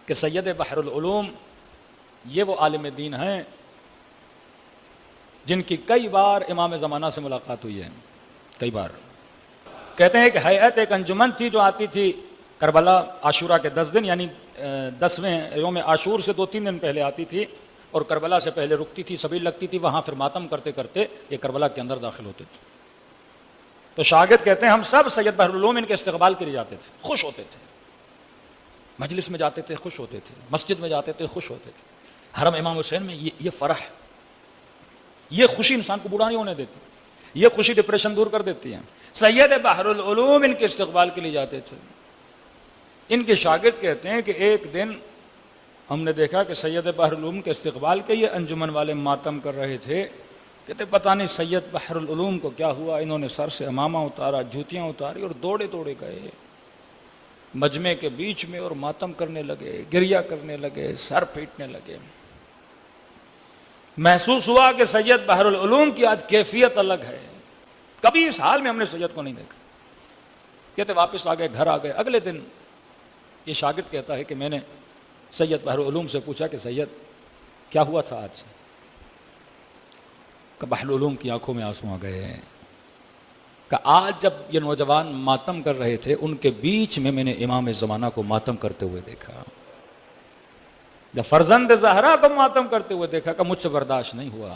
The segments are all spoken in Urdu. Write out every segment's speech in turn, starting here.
کہ سید بحر العلوم یہ وہ عالم دین ہیں جن کی کئی بار امام زمانہ سے ملاقات ہوئی ہے، کئی بار۔ کہتے ہیں کہ ہیئت ایک انجمن تھی جو آتی تھی کربلا عاشورہ کے 10 دن، یعنی 10ویں یوم عاشور سے 2-3 دن پہلے آتی تھی اور کربلا سے پہلے رکتی تھی، سبیل لگتی تھی، وہاں پھر ماتم کرتے کرتے یہ کربلا کے اندر داخل ہوتے تھے۔ تو شاگرد کہتے ہیں ہم سب سید بحر العلوم ان کے استقبال کے لیے جاتے تھے، خوش ہوتے تھے، مجلس میں جاتے تھے خوش ہوتے تھے، مسجد میں جاتے تھے خوش ہوتے تھے۔ حرم امام حسین میں یہ فرح، یہ خوشی انسان کو بوڑھا نہیں ہونے دیتی، یہ خوشی ڈپریشن دور کر دیتی ہے۔ سید بحر العلوم ان کے استقبال کے لیے جاتے تھے۔ ان کے شاگرد کہتے ہیں کہ ایک دن ہم نے دیکھا کہ سید بحر العلوم کے استقبال کے یہ انجمن والے ماتم کر رہے تھے۔ کہتے پتہ نہیں سید بحر العلوم کو کیا ہوا، انہوں نے سر سے امامہ اتارا، جوتیاں اتاری اور دوڑے دوڑے گئے مجمع کے بیچ میں اور ماتم کرنے لگے، گریہ کرنے لگے، سر پیٹنے لگے۔ محسوس ہوا کہ سید بحر العلوم کی آج کیفیت الگ ہے، کبھی اس حال میں ہم نے سید کو نہیں دیکھا۔ کہتے واپس آ گئے، گھر آ گئے۔ اگلے دن یہ شاگرد کہتا ہے کہ میں نے سید بحر العلوم سے پوچھا کہ سید کیا ہوا تھا آج؟ کہ بحر العلوم کی آنکھوں میں آنسو آ گئے ہیں کہ آج جب یہ نوجوان ماتم کر رہے تھے ان کے بیچ میں نے امام زمانہ کو ماتم کرتے ہوئے دیکھا، جب فرزند زہرا کو ماتم کرتے ہوئے دیکھا کہ مجھ سے برداشت نہیں ہوا،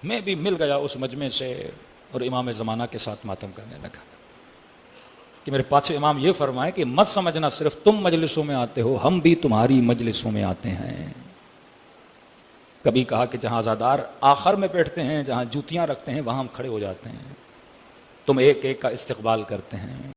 میں بھی مل گیا اس مجمع سے اور امام زمانہ کے ساتھ ماتم کرنے لگا۔ کہ میرے پاچھے امام یہ فرمائے کہ مت سمجھنا صرف تم مجلسوں میں آتے ہو، ہم بھی تمہاری مجلسوں میں آتے ہیں۔ کبھی کہا کہ جہاں عزادار آخر میں بیٹھتے ہیں، جہاں جوتیاں رکھتے ہیں، وہاں ہم کھڑے ہو جاتے ہیں، تم ایک ایک کا استقبال کرتے ہیں۔